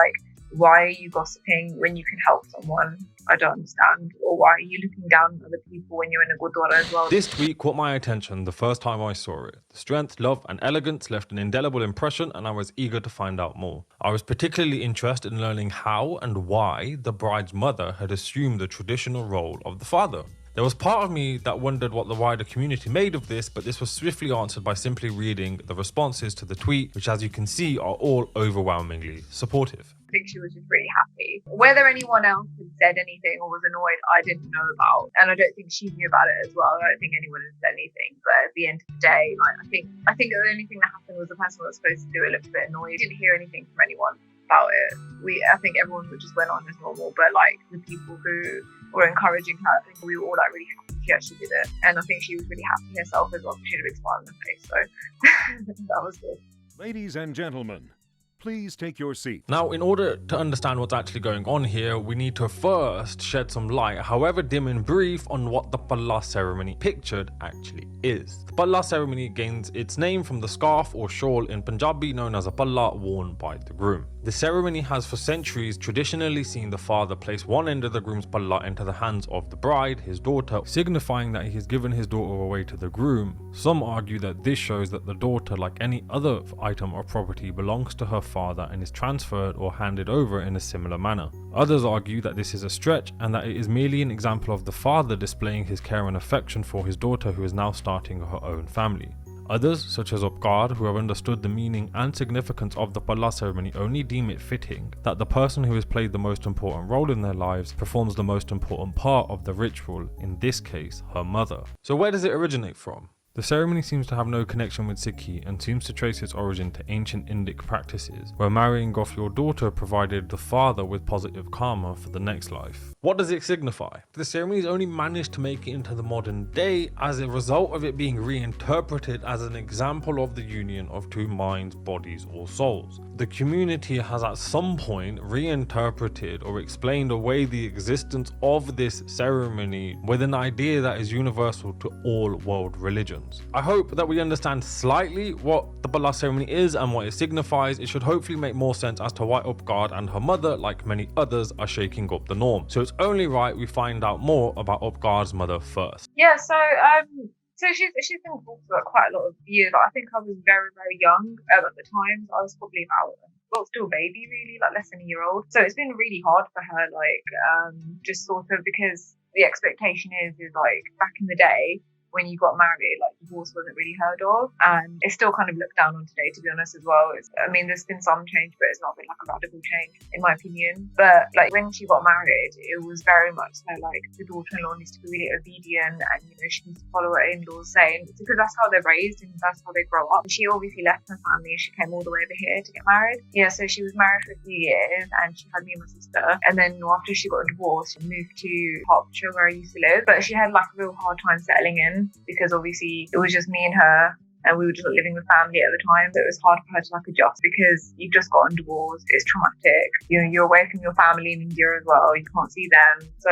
like, why are you gossiping when you can help someone? I don't understand. Or why are you looking down on other people when you're in a gurdwara as well? This tweet caught my attention the first time I saw it. The strength, love and elegance left an indelible impression, and I was eager to find out more. I was particularly interested in learning how and why the bride's mother had assumed the traditional role of the father. There was part of me that wondered what the wider community made of this, but this was swiftly answered by simply reading the responses to the tweet, which as you can see are all overwhelmingly supportive. I think she was just really happy. Whether anyone else had said anything or was annoyed, I didn't know about. And I don't think she knew about it as well. I don't think anyone had said anything. But at the end of the day, like, I think the only thing that happened was the person that was supposed to do it looked a bit annoyed. Didn't hear anything from anyone about it. I think everyone just went on as normal. But like the people who were encouraging her, I think we were all like really happy she actually did it. And I think she was really happy herself as well. She had a big smile on her face. So that was good. Ladies and gentlemen, please take your seat. Now, in order to understand what's actually going on here, we need to first shed some light, however dim and brief, on what the Palla ceremony pictured actually is. The Palla ceremony gains its name from the scarf or shawl in Punjabi known as a Palla worn by the groom. The ceremony has for centuries traditionally seen the father place one end of the groom's Palla into the hands of the bride, his daughter, signifying that he has given his daughter away to the groom. Some argue that this shows that the daughter, like any other item or property, belongs to her father and is transferred or handed over in a similar manner. Others argue that this is a stretch and that it is merely an example of the father displaying his care and affection for his daughter who is now starting her own family. Others, such as Oupkar, who have understood the meaning and significance of the Palla ceremony, only deem it fitting that the person who has played the most important role in their lives performs the most important part of the ritual, in this case, her mother. So where does it originate from? The ceremony seems to have no connection with Sikhi and seems to trace its origin to ancient Indic practices, where marrying off your daughter provided the father with positive karma for the next life. What does it signify? The ceremony has only managed to make it into the modern day as a result of it being reinterpreted as an example of the union of two minds, bodies or souls. The community has at some point reinterpreted or explained away the existence of this ceremony with an idea that is universal to all world religions. I hope that we understand slightly what the Palla ceremony is and what it signifies. It should hopefully make more sense as to why Oupkar and her mother, like many others, are shaking up the norm. So it's only right we find out more about Oupkar's mother first. Yeah, so she's been involved for quite a lot of years. I think I was very, very young at the time. So I was probably still a baby really, like less than a year old. So it's been really hard for her, just sort of because the expectation is like back in the day, when you got married, like divorce wasn't really heard of, and it's still kind of looked down on today, to be honest, as well. There's been some change, but it's not been like a radical change, in my opinion. But like when she got married, it was very much so like the daughter-in-law needs to be really obedient, and she needs to follow her in-laws saying, because that's how they're raised and that's how they grow up. She obviously left her family and she came all the way over here to get married. Yeah, so she was married for a few years and she had me and my sister, and then after she got a divorce, she moved to Hertfordshire where I used to live, but she had like a real hard time settling in, because obviously it was just me and her and we were just living with family at the time, so it was hard for her to like adjust because you've just gotten divorced, it's traumatic, you're away from your family in India as well, you can't see them, so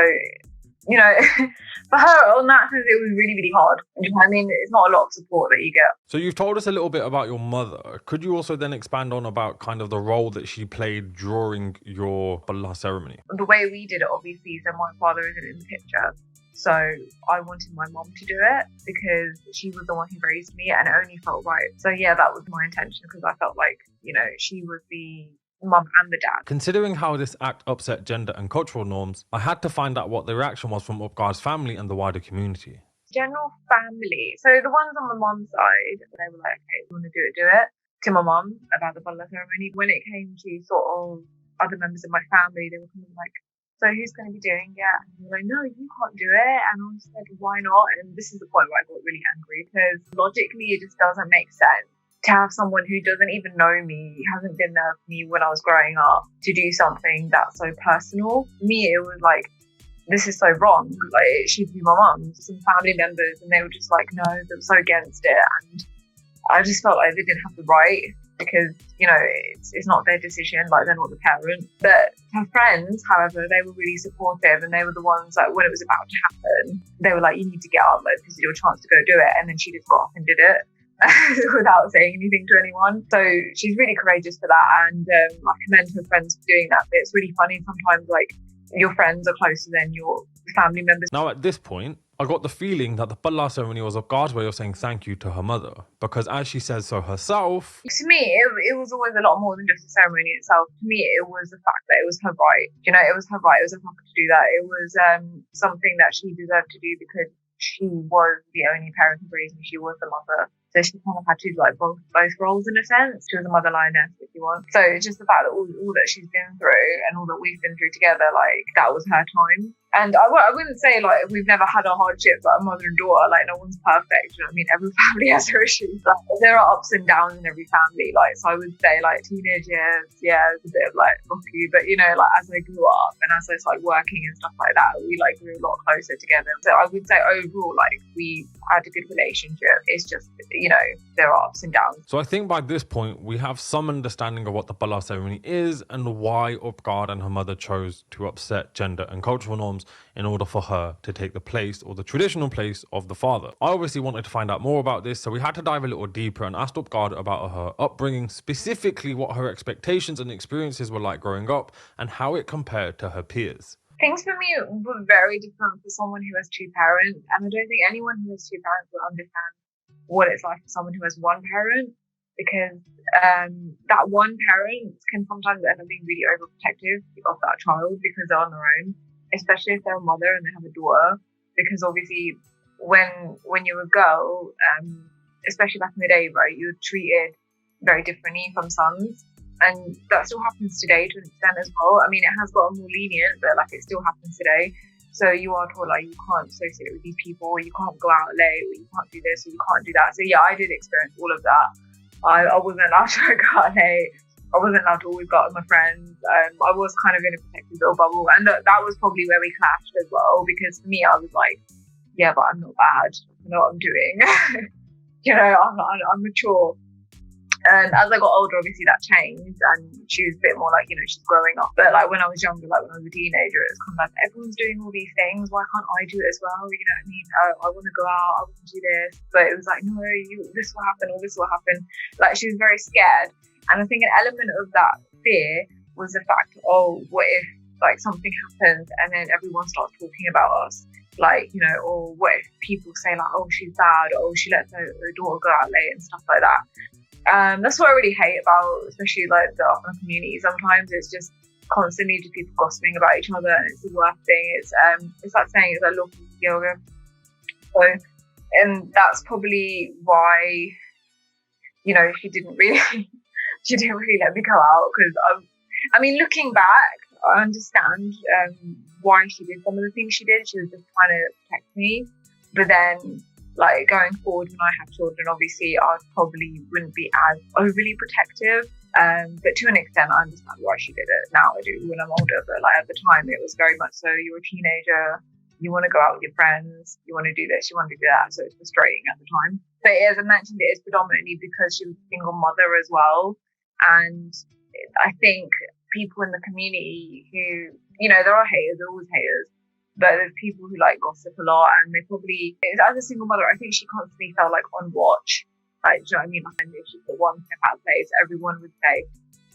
for her on that sense it was really, really hard. It's not a lot of support that you get. So you've told us a little bit about your mother. Could you also then expand on about kind of the role that she played during your Palla ceremony? The way we did it, obviously, so my father isn't in the picture. So I wanted my mom to do it because she was the one who raised me and it only felt right. So yeah, that was my intention because I felt like, she was the mum and the dad. Considering how this act upset gender and cultural norms, I had to find out what the reaction was from Oupkar's family and the wider community. General family. So the ones on my mum's side, they were like, okay, if you want to do it. To my mum about the Palla ceremony. When it came to sort of other members of my family, they were kind of like, so who's going to be doing it? And they were like, no, you can't do it. And I said, why not? And this is the point where I got really angry because logically it just doesn't make sense to have someone who doesn't even know me, hasn't been there for me when I was growing up, to do something that's so personal. For me, it was like, this is so wrong. Like, it should be my mum, some family members, and they were just like, no, they were so against it. And I just felt like they didn't have the right because, it's not their decision, like they're not the parent. But her friends, however, they were really supportive and they were the ones that when it was about to happen, they were like, you need to get up, like, this is your chance to go do it. And then she just got up and did it. without saying anything to anyone. So she's really courageous for that, and I commend her friends for doing that. But it's really funny sometimes, like, your friends are closer than your family members. Now, at this point, I got the feeling that the Palla ceremony was Oupkar's way of saying thank you to her mother, because as she says so herself, To me, it was always a lot more than just the ceremony itself. To me, it was the fact that it was her right. You know, it was her right. It was her right to do that. It was something that she deserved to do because she was the only parent who raised me. She was the mother. So she kind of had to do like both roles in a sense. She was a mother lioness, if you want. So it's just the fact that all that she's been through and all that we've been through together, like, that was her time. And I wouldn't say like we've never had a hardship, but a mother and daughter, like, no one's perfect. You know what I mean? Every family has their issues. Like, there are ups and downs in every family. Like, so I would say like teenage years, yeah, it's a bit of like rocky. But you know, like, as I grew up and as I started working and stuff like that, we like grew a lot closer together. So I would say overall, like, we had a good relationship. It's just, you know, there are ups and downs. so I think by this point we have some understanding of what the Palla ceremony is and why Oupkar and her mother chose to upset gender and cultural norms in order for her to take the place, or the traditional place, of the father. I obviously wanted to find out more about this, so we had to dive a little deeper and asked Oupkar about her upbringing, specifically what her expectations and experiences were like growing up and how it compared to her peers. Things for me were very different for someone who has two parents, and I don't think anyone who has two parents will understand what it's like for someone who has one parent, because that one parent can sometimes end up being really overprotective of that child because they're on their own, especially if they're a mother and they have a daughter. Because obviously, when you're a girl, especially back in the day, right, you're treated very differently from sons. And that still happens today to an extent as well. I mean, it has gotten more lenient, but like, it still happens today. So you are told like you can't associate with these people, or you can't go out late, or you can't do this, or you can't do that. So yeah, I did experience all of that. I wasn't allowed to go out late. I wasn't allowed to always go out with my friends. I was kind of in a protected little bubble, and that was probably where we clashed as well. Because for me, I was like, yeah, but I'm not bad. I know what I'm doing. You know, I'm mature. And as I got older, obviously that changed, and she was a bit more like, you know, she's growing up. But like when I was younger, like when I was a teenager, it's kind of like, everyone's doing all these things. Why can't I do it as well? You know what I mean? I want to go out. I want to do this. But it was like, no, this will happen, or this will happen. Like, she was very scared. And I think an element of that fear was the fact, oh, what if like something happens and then everyone starts talking about us? Like, you know, or what if people say like, oh, she's bad, or she lets her daughter go out late and stuff like that. That's what I really hate about, especially like the Afghan community. Sometimes it's just constantly just people gossiping about each other, and it's the worst thing. It's like saying it's like local yoga. So, and that's probably why, you know, she didn't really let me go out, because I mean, looking back, I understand why she did some of the things she did. She was just trying to protect me, but then, like, going forward, when I have children, obviously I probably wouldn't be as overly protective. But to an extent, I understand why she did it. Now I do when I'm older, but like at the time, it was very much so. You're a teenager, you want to go out with your friends, you want to do this, you want to do that. So it's frustrating at the time. But as I mentioned, it is predominantly because she was a single mother as well. And I think people in the community who, you know, there are haters, there are always haters. But there's people who like gossip a lot, and they probably, as a single mother, I think she constantly felt like on watch. Like, do you know what I mean? Like, if she put one step out of place, everyone would say,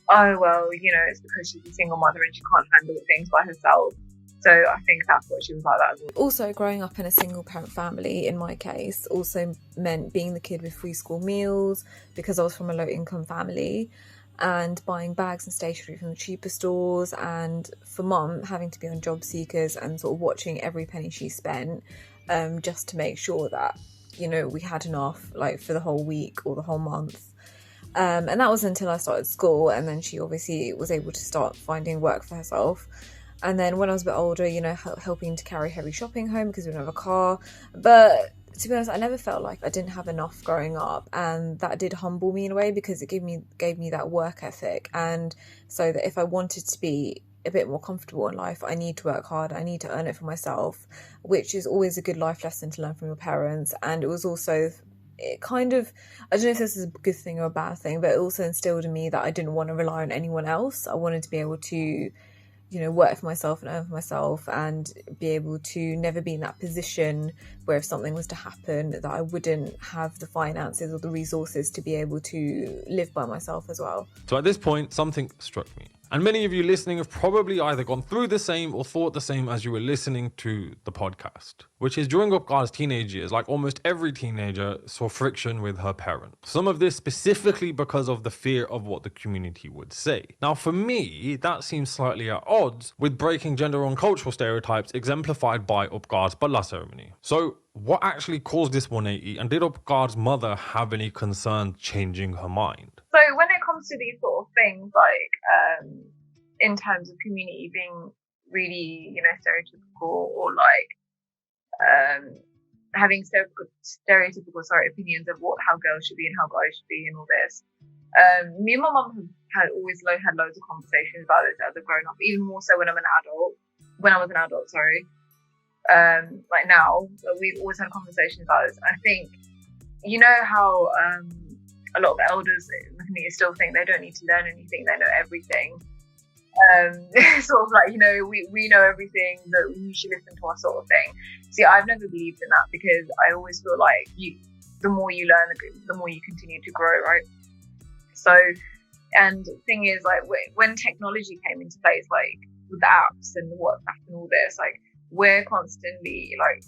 oh, well, you know, it's because she's a single mother and she can't handle things by herself. So I think that's what she was like that as well. Also, growing up in a single parent family, in my case, also meant being the kid with free school meals, because I was from a low income family, and buying bags and stationery from the cheaper stores, and for mum having to be on job seekers and sort of watching every penny she spent, just to make sure that, you know, we had enough like for the whole week or the whole month. And that was until I started school, and then she obviously was able to start finding work for herself. And then when I was a bit older, you know, helping to carry heavy shopping home because we didn't have a car. But to be honest, I never felt like I didn't have enough growing up, and that did humble me in a way, because it gave me that work ethic. And so that if I wanted to be a bit more comfortable in life, I need to work hard, I need to earn it for myself, which is always a good life lesson to learn from your parents. And it was also, it kind of, I don't know if this is a good thing or a bad thing, but it also instilled in me that I didn't want to rely on anyone else. I wanted to be able to work for myself and earn for myself, and be able to never be in that position where if something was to happen that I wouldn't have the finances or the resources to be able to live by myself as well. So at this point, something struck me. And many of you listening have probably either gone through the same or thought the same as you were listening to the podcast, which is during Oupkar's teenage years, like almost every teenager, saw friction with her parents. Some of this specifically because of the fear of what the community would say. Now, for me, that seems slightly at odds with breaking gender and cultural stereotypes exemplified by Oupkar's Palla ceremony. So, what actually caused this 180, and did Oupkar's mother have any concern changing her mind? So when it comes to these sort of things, like in terms of community being really, stereotypical, or like having stereotypical opinions of how girls should be and how guys should be and all this, me and my mum had always had loads of conversations about this as I've grown up, even more so when I was an adult, sorry. Like now, we've always had conversations about this. I think, how a lot of elders in the community still think they don't need to learn anything, they know everything. Sort of like, we know everything, that you should listen to us, sort of thing. See, I've never believed in that, because I always feel like the more you learn, the more you continue to grow, right? So, and the thing is, like, when technology came into place, like with the apps and the WhatsApp and all this, like, we're constantly, like,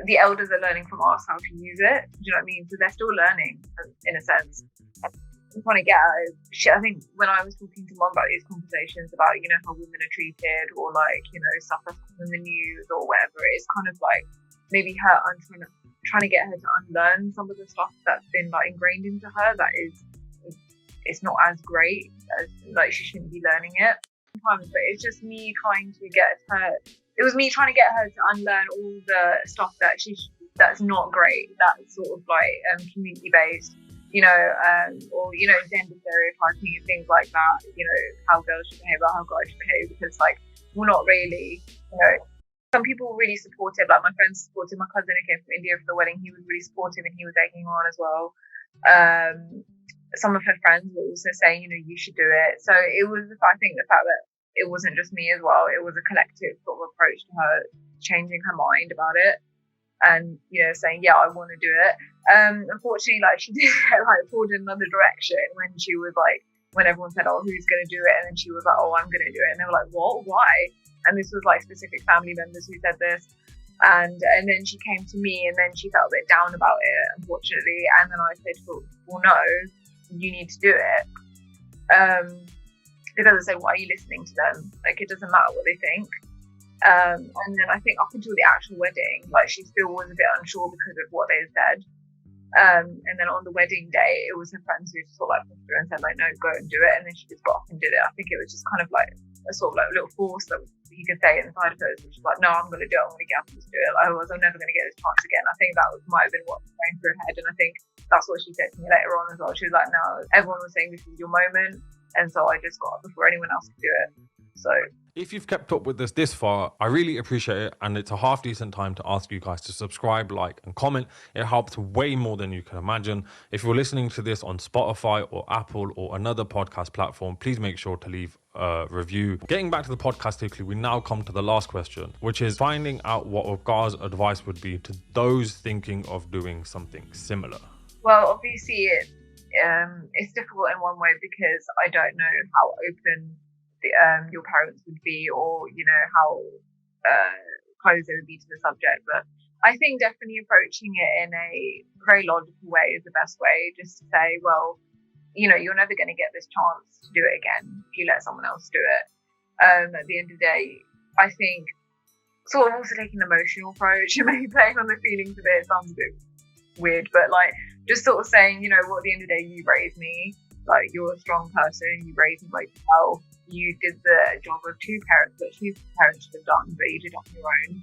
the elders are learning from us how to use it. Do you know what I mean? So they're still learning, in a sense. I'm trying to get at it. I think when I was talking to Mum about these conversations about, how women are treated, or like, stuff that's in the news or whatever, it's kind of like maybe I'm trying to get her to unlearn some of the stuff that's been like ingrained into her that it's not as great, as like she shouldn't be learning it sometimes. But it's just me trying to get her. It was me trying to get her to unlearn all the stuff that's not great, that's sort of like community based, or gender stereotyping and things like that. How girls should behave or how guys should behave, because like we're not really, some people were really supportive. Like my friends supported my cousin who came from India for the wedding. He was really supportive and he was egging on as well. Some of her friends were also saying, you should do it. So it was, I think, the fact that it wasn't just me as well. It was a collective sort of approach to her changing her mind about it, and saying, yeah, I want to do it. Unfortunately, like, she did get like pulled in another direction when she was like, when everyone said, oh, who's going to do it, and then she was like, oh, I'm going to do it, and they were like, what, why? And this was like specific family members who said this, and then she came to me, and then she felt a bit down about it, unfortunately, and then I said, well, no, you need to do it. Because I said, why are you listening to them? Like, it doesn't matter what they think. And then I think up until the actual wedding, like, she still was a bit unsure because of what they had said. And then on the wedding day, it was her friends who just sort of like pushed her and said, like, no, go and do it. And then she just got up and did it. I think it was just kind of like a sort of like little force that you could say inside of her, which was like, no, I'm going to do it. I'm going to get up and just do it. Like, I'm never going to get this chance again. I think that might have been what was going through her head. And I think that's what she said to me later on as well. She was like, no, everyone was saying this is your moment. And so I just got up before anyone else could do it. So if you've kept up with this far, I really appreciate it. And it's a half decent time to ask you guys to subscribe, like, and comment. It helps way more than you can imagine. If you're listening to this on Spotify or Apple or another podcast platform, please make sure to leave a review. Getting back to the podcast quickly, we now come to the last question, which is finding out what Oupkar's advice would be to those thinking of doing something similar. Well, obviously it's difficult in one way, because I don't know how open your parents would be, or how close they would be to the subject. But I think definitely approaching it in a very logical way is the best way. Just to say, well, you're never going to get this chance to do it again if you let someone else do it. At the end of the day, I think sort of also taking an emotional approach and maybe playing on the feelings of it sounds a bit weird, but like just sort of saying, at the end of the day, you raised me, like, you're a strong person, you raised me like yourself, you did the job of two parents that two parents should have done, but you did it on your own.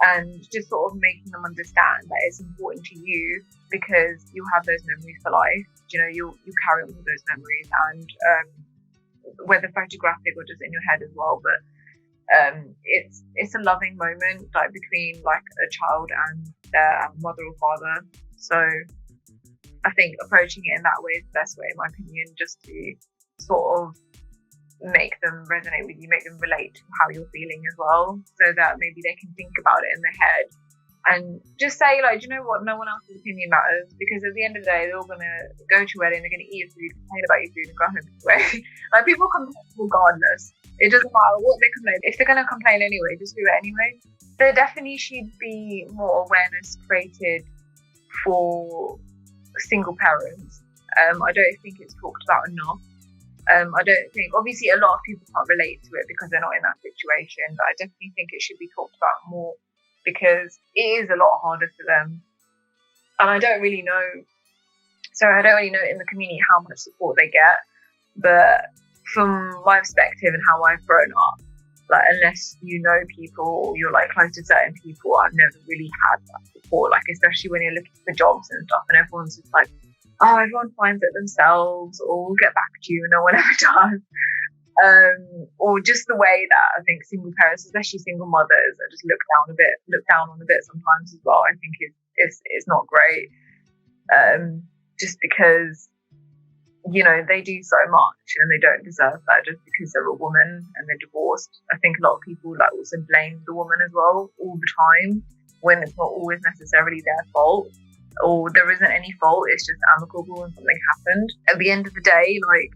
And just sort of making them understand that it's important to you, because you have those memories for life. You carry on with those memories, and whether photographic or just in your head as well. But it's a loving moment, like, between like a child and their mother or father. So I think approaching it in that way is the best way, in my opinion, just to sort of make them resonate with you, make them relate to how you're feeling as well, so that maybe they can think about it in their head and just say, like, do you know what, no one else's opinion matters, because at the end of the day, they're all going to go to your wedding, they're going to eat your food, complain about your food, and go home anyway. Like, people complain regardless. It doesn't matter what they complain. If they're going to complain anyway, just do it anyway. There definitely should be more awareness created for single parents. I don't think it's talked about enough. I don't think, obviously, a lot of people can't relate to it because they're not in that situation, but I definitely think it should be talked about more, because it is a lot harder for them. And I don't really know in the community how much support they get, but from my perspective and how I've grown up, like, unless you know people or you're like close to certain people, I've never really had that support, like, especially when you're looking for jobs and stuff and everyone's just like, oh, everyone finds it themselves, or we'll get back to you, and no one ever does. Or just the way that I think single parents, especially single mothers, are just looked down on a bit sometimes as well. I think it's not great. Just because, you know, they do so much and they don't deserve that just because they're a woman and they're divorced. I think a lot of people like also blame the woman as well all the time, when it's not always necessarily their fault, or there isn't any fault, it's just amicable and something happened. At the end of the day, like,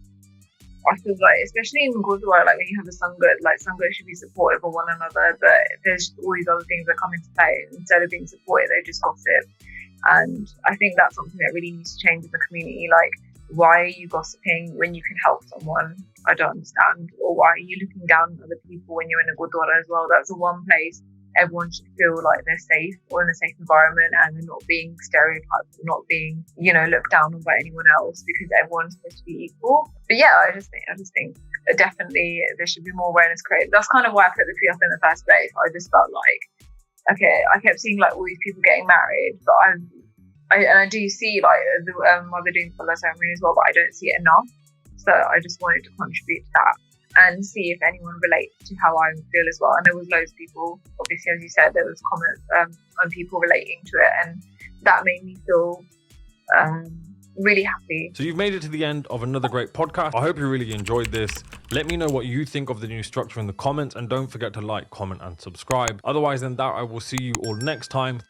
I feel like, especially in Gurdwara, like when you have a Sangat, like Sangat should be supportive of one another, but there's all these other things that come into play. Instead of being supportive, they just gossip. And I think that's something that really needs to change in the community. Like, why are you gossiping when you can help someone? I don't understand. Or why are you looking down on other people when you're in a Gurdwara as well? That's the one place everyone should feel like they're safe or in a safe environment, and they're not being stereotyped, or not being, you know, looked down on by anyone else, because everyone's supposed to be equal. But yeah, I just think definitely there should be more awareness created. That's kind of why I put the tree up in the first place. I just felt like, okay, I kept seeing like all these people getting married, but I do see like the mother doing the Palla ceremony as well, but I don't see it enough. So I just wanted to contribute to that and see if anyone relates to how I feel as well. And there was loads of people, obviously, as you said, there was comments on people relating to it, and that made me feel really happy. So you've made it to the end of another great podcast. I hope you really enjoyed this. Let me know what you think of the new structure in the comments, and don't forget to like, comment and subscribe. Otherwise than that, I will see you all next time.